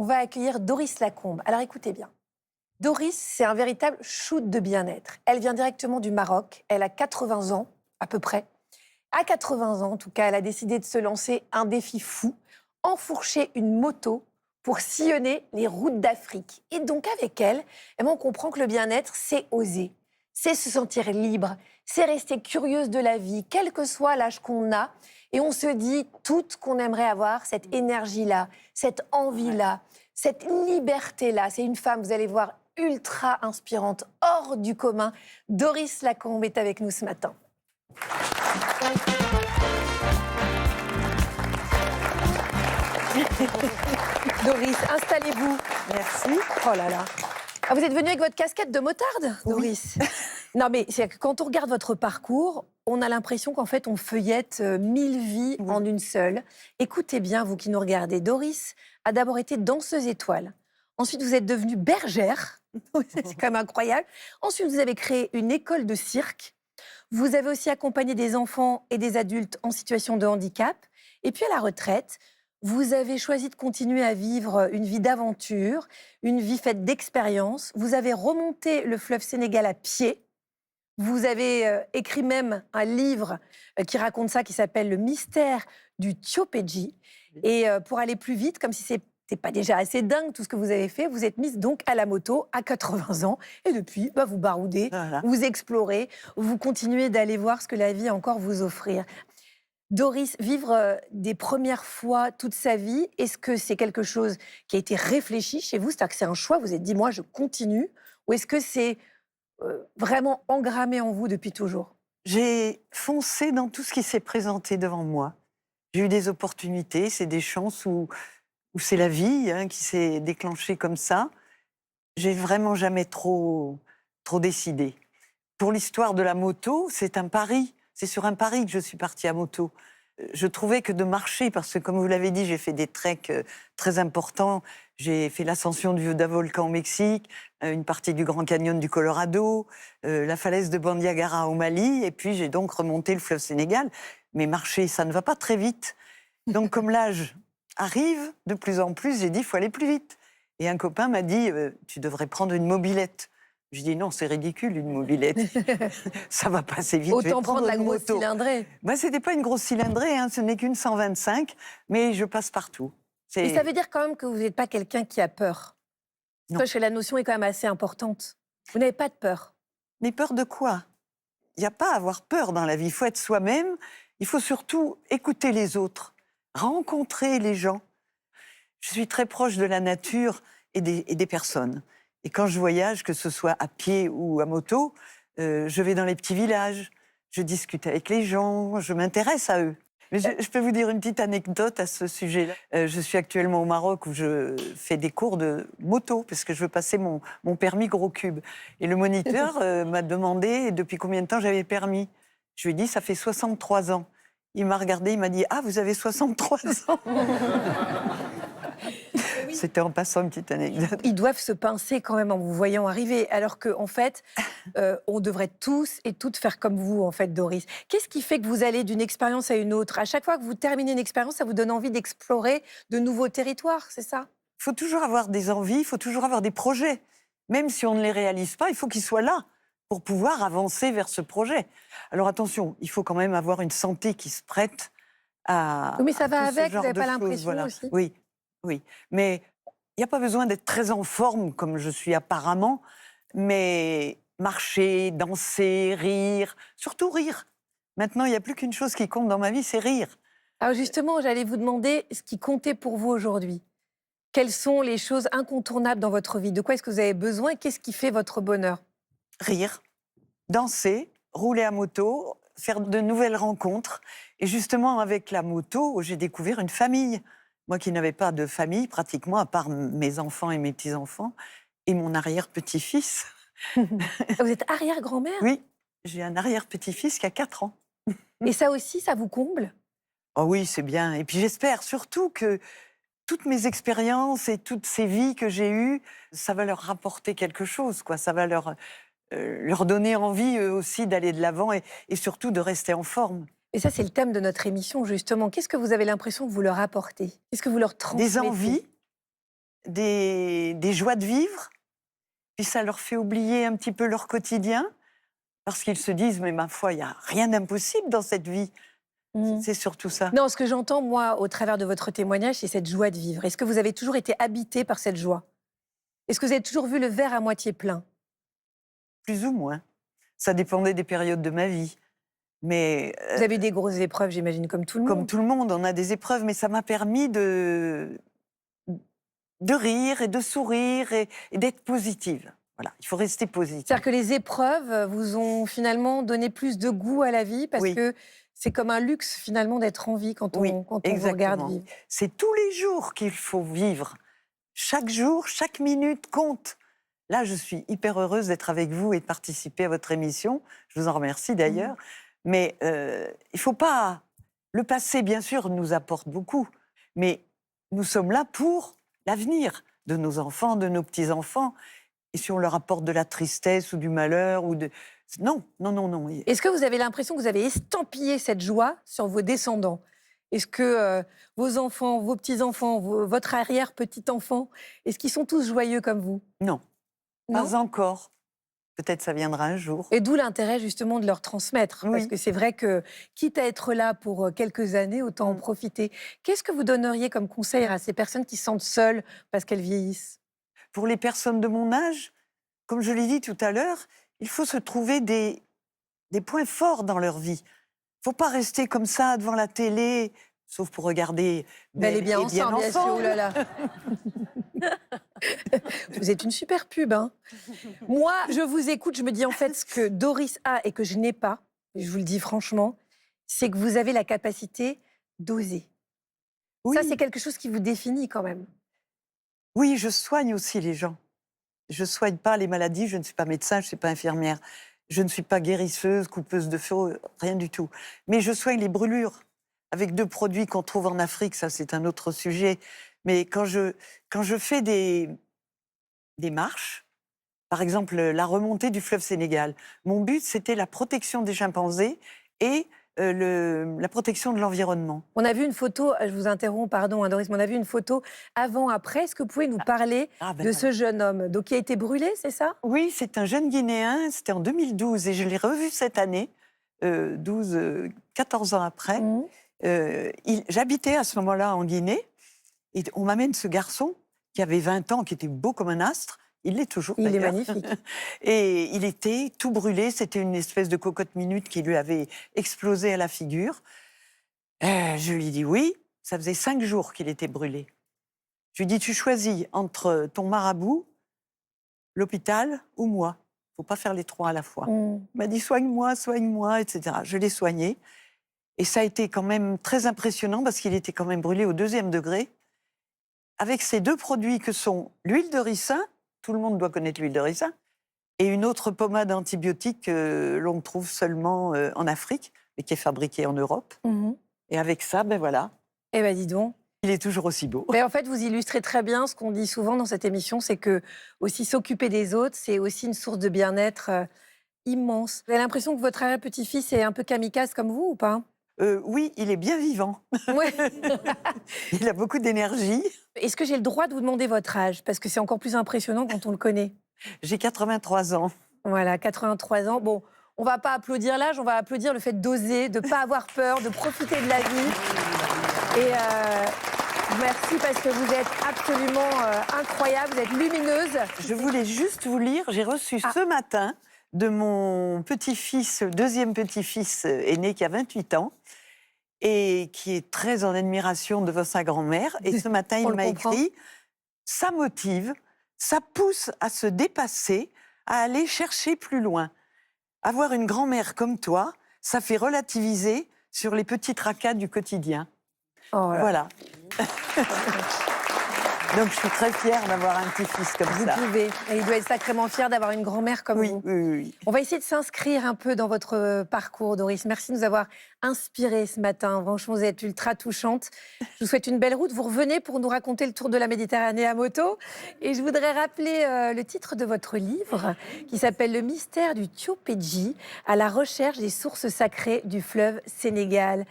On va accueillir Doris Lacombe. Alors écoutez bien. Doris, c'est un véritable shoot de bien-être. Elle vient directement du Maroc. Elle a 80 ans, à peu près. À 80 ans, en tout cas, elle a décidé de se lancer un défi fou, enfourcher une moto pour sillonner les routes d'Afrique. Et donc avec elle, on comprend que le bien-être, c'est oser, c'est se sentir libre, c'est rester curieuse de la vie, quel que soit l'âge qu'on a. Et on se dit toutes qu'on aimerait avoir cette énergie-là, cette envie-là, cette liberté-là. C'est une femme, vous allez voir, ultra inspirante, hors du commun. Doris Lacombe est avec nous ce matin. Doris, installez-vous. Merci. Oh là là. Ah, vous êtes venue avec votre casquette de motarde, Doris? Oui. Non, mais c'est que quand on regarde votre parcours, on a l'impression qu'en fait, on feuillette 1000 vies en une seule. Écoutez bien, vous qui nous regardez. Doris a d'abord été danseuse étoile. Ensuite, vous êtes devenue bergère. C'est quand même incroyable. Ensuite, vous avez créé une école de cirque. Vous avez aussi accompagné des enfants et des adultes en situation de handicap. Et puis, à la retraite, vous avez choisi de continuer à vivre une vie d'aventure, une vie faite d'expériences. Vous avez remonté le fleuve Sénégal à pied. Vous avez écrit même un livre qui raconte ça, qui s'appelle « Le mystère du Tchopedji ». Et pour aller plus vite, comme si c'était pas déjà assez dingue tout ce que vous avez fait, vous êtes mise donc à la moto à 80 ans. Et depuis, vous baroudez, Voilà. vous explorez, vous continuez d'aller voir ce que la vie a encore vous offrir. Doris, vivre des premières fois toute sa vie, est-ce que c'est quelque chose qui a été réfléchi chez vous? C'est-à-dire que c'est un choix, vous vous êtes dit « moi, je continue » ou est-ce que c'est vraiment engrammé en vous depuis toujours? J'ai foncé dans tout ce qui s'est présenté devant moi. J'ai eu des opportunités, c'est des chances où c'est la vie qui s'est déclenchée comme ça. J'ai vraiment jamais trop décidé. Pour l'histoire de la moto, c'est un pari. C'est sur un pari que je suis partie à moto. Je trouvais que de marcher, parce que comme vous l'avez dit, j'ai fait des treks très importants. J'ai fait l'ascension du Volcan au Mexique, une partie du Grand Canyon du Colorado, la falaise de Bandiagara au Mali, et puis j'ai donc remonté le fleuve Sénégal. Mais marcher, ça ne va pas très vite. Donc comme l'âge arrive de plus en plus, j'ai dit, il faut aller plus vite. Et un copain m'a dit, tu devrais prendre une mobilette. Je dis non, c'est ridicule une mobilette. Ça va passer vite. Autant prendre la une grosse moto. cylindrée. C'était pas une grosse cylindrée, ce n'est qu'une 125, mais je passe partout. Et ça veut dire quand même que vous n'êtes pas quelqu'un qui a peur. Non. Parce que la notion est quand même assez importante. Vous n'avez pas de peur. Mais peur de quoi? Il n'y a pas à avoir peur dans la vie. Il faut être soi-même. Il faut surtout écouter les autres, rencontrer les gens. Je suis très proche de la nature et des personnes. Et quand je voyage, que ce soit à pied ou à moto, je vais dans les petits villages, je discute avec les gens, je m'intéresse à eux. Mais je peux vous dire une petite anecdote à ce sujet-là. Je suis actuellement au Maroc où je fais des cours de moto parce que je veux passer mon permis gros cube. Et le moniteur m'a demandé depuis combien de temps j'avais le permis. Je lui ai dit, ça fait 63 ans. Il m'a regardé, il m'a dit, ah, vous avez 63 ans. C'était en passant une petite anecdote. Ils doivent se pincer quand même en vous voyant arriver, alors qu'en fait, on devrait tous et toutes faire comme vous, en fait, Doris. Qu'est-ce qui fait que vous allez d'une expérience à une autre? À chaque fois que vous terminez une expérience, ça vous donne envie d'explorer de nouveaux territoires, c'est ça? Il faut toujours avoir des envies, il faut toujours avoir des projets. Même si on ne les réalise pas, il faut qu'ils soient là pour pouvoir avancer vers ce projet. Alors attention, il faut quand même avoir une santé qui se prête à Oui, mais ça va tout ce avec, vous genre n'avez de pas choses, l'impression voilà. aussi? Oui, oui. Mais il n'y a pas besoin d'être très en forme comme je suis apparemment, mais marcher, danser, rire, surtout rire. Maintenant, il n'y a plus qu'une chose qui compte dans ma vie, c'est rire. Alors justement, j'allais vous demander ce qui comptait pour vous aujourd'hui. Quelles sont les choses incontournables dans votre vie? De quoi est-ce que vous avez besoin? Qu'est-ce qui fait votre bonheur? Rire, danser, rouler à moto, faire de nouvelles rencontres. Et justement, avec la moto, j'ai découvert une famille. Moi qui n'avais pas de famille, pratiquement, à part mes enfants et mes petits-enfants, et mon arrière-petit-fils. Vous êtes arrière-grand-mère? Oui, j'ai un arrière-petit-fils qui a 4 ans. Et ça aussi, ça vous comble? Oh oui, c'est bien. Et puis j'espère surtout que toutes mes expériences et toutes ces vies que j'ai eues, ça va leur rapporter quelque chose, quoi. Ça va leur donner envie, eux aussi, d'aller de l'avant et surtout de rester en forme. Et ça, c'est le thème de notre émission, justement. Qu'est-ce que vous avez l'impression que vous leur apportez? Qu'est-ce que vous leur transmettez? Des envies, des joies de vivre, puis ça leur fait oublier un petit peu leur quotidien, parce qu'ils se disent, mais ma foi, il n'y a rien d'impossible dans cette vie. Mm. C'est surtout ça. Non, ce que j'entends, moi, au travers de votre témoignage, c'est cette joie de vivre. Est-ce que vous avez toujours été habité par cette joie? Est-ce que vous avez toujours vu le verre à moitié plein? Plus ou moins. Ça dépendait des périodes de ma vie. Mais Vous avez eu des grosses épreuves, j'imagine, comme tout le comme monde. tout le monde, on a des épreuves, mais ça m'a permis de rire et de sourire et d'être positive. Voilà, il faut rester positive. C'est-à-dire que les épreuves vous ont finalement donné plus de goût à la vie parce Oui. que c'est comme un luxe finalement d'être en vie quand Oui, on vous regarde exactement. vivre. C'est tous les jours qu'il faut vivre. Chaque jour, chaque minute compte. Là, je suis hyper heureuse d'être avec vous et de participer à votre émission. Je vous en remercie d'ailleurs. Mais il ne faut pas... Le passé, bien sûr, nous apporte beaucoup. Mais nous sommes là pour l'avenir de nos enfants, de nos petits-enfants. Et si on leur apporte de la tristesse ou du malheur ou de... Non, non, non, non. Est-ce que vous avez l'impression que vous avez estampillé cette joie sur vos descendants? Est-ce que vos enfants, vos petits-enfants, votre arrière-petit-enfant, est-ce qu'ils sont tous joyeux comme vous? Non, Non. pas encore. Peut-être ça viendra un jour. Et d'où l'intérêt justement de leur transmettre. Parce Oui. que c'est vrai que, quitte à être là pour quelques années, autant en profiter. Qu'est-ce que vous donneriez comme conseil à ces personnes qui se sentent seules parce qu'elles vieillissent? Pour les personnes de mon âge, comme je l'ai dit tout à l'heure, il faut se trouver des points forts dans leur vie. Il ne faut pas rester comme ça devant la télé, sauf pour regarder Belle et bien ensemble, bien sûr. Oh ensemble. là là. Vous êtes une super pub, hein. Moi, je vous écoute, je me dis en fait ce que Doris a et que je n'ai pas, et je vous le dis franchement, c'est que vous avez la capacité d'oser. Oui, Ça, c'est quelque chose qui vous définit quand même. oui, je soigne aussi les gens. Je ne soigne pas les maladies, je ne suis pas médecin, je ne suis pas infirmière. Je ne suis pas guérisseuse, coupeuse de feu, rien du tout. Mais je soigne les brûlures avec 2 produits qu'on trouve en Afrique, ça c'est un autre sujet. Mais quand je fais des marches, par exemple la remontée du fleuve Sénégal, mon but c'était la protection des chimpanzés et la protection de l'environnement. On a vu une photo, je vous interromps, pardon, hein, Doris, mais on a vu une photo avant-après. Est-ce que vous pouvez nous parler Ah, ben de voilà. ce jeune homme donc, qui a été brûlé, c'est ça? Oui, c'est un jeune Guinéen, c'était en 2012 et je l'ai revu cette année, 14 ans après. Mhm. J'habitais à ce moment-là en Guinée et on m'amène ce garçon qui avait 20 ans, qui était beau comme un astre. Il l'est toujours Il est d'ailleurs. magnifique. Et il était tout brûlé, c'était une espèce de cocotte minute qui lui avait explosé à la figure. Je lui ai dit oui, ça faisait 5 jours qu'il était brûlé. Je lui ai dit, tu choisis entre ton marabout, l'hôpital ou moi. Il ne faut pas faire les 3 à la fois. Mhm. Il m'a dit soigne-moi, etc. Je l'ai soigné. Et ça a été quand même très impressionnant parce qu'il était quand même brûlé au 2e degré. Avec ces 2 produits que sont l'huile de ricin, tout le monde doit connaître l'huile de ricin, et une autre pommade antibiotique que l'on trouve seulement en Afrique, mais qui est fabriquée en Europe. Mhm. Et avec ça, ben voilà, Eh bien, dis donc. il est toujours aussi beau. Mais en fait, vous illustrez très bien ce qu'on dit souvent dans cette émission, c'est que aussi s'occuper des autres, c'est aussi une source de bien-être immense. Vous avez l'impression que votre arrière-petit-fils est un peu kamikaze comme vous ou pas? Oui, il est bien vivant. Ouais. Il a beaucoup d'énergie. Est-ce que j'ai le droit de vous demander votre âge? Parce que c'est encore plus impressionnant quand on le connaît. J'ai 83 ans. Voilà, 83 ans. Bon, on va pas applaudir l'âge, on va applaudir le fait d'oser, de pas avoir peur, de profiter de la vie. Et merci parce que vous êtes absolument incroyable, vous êtes lumineuse. Je voulais juste vous lire, j'ai reçu ce matin de mon petit-fils, 2e petit-fils aîné qui a 28 ans et qui est très en admiration devant sa grand-mère. Et ce matin, On il le m'a comprend. écrit, ça motive, ça pousse à se dépasser, à aller chercher plus loin. Avoir une grand-mère comme toi, ça fait relativiser sur les petits tracas du quotidien. Oh là. Voilà. Donc je suis très fière d'avoir un petit-fils comme Vous ça. pouvez. Et il doit être sacrément fier d'avoir une grand-mère comme Oui, vous. oui, oui, oui. On va essayer de s'inscrire un peu dans votre parcours, Doris. Merci de nous avoir inspirés ce matin. Franchement, vous êtes ultra touchante. Je vous souhaite une belle route. Vous revenez pour nous raconter le tour de la Méditerranée à moto. Et je voudrais rappeler le titre de votre livre qui s'appelle Le mystère du Tio Pedji, à la recherche des sources sacrées du fleuve Sénégal.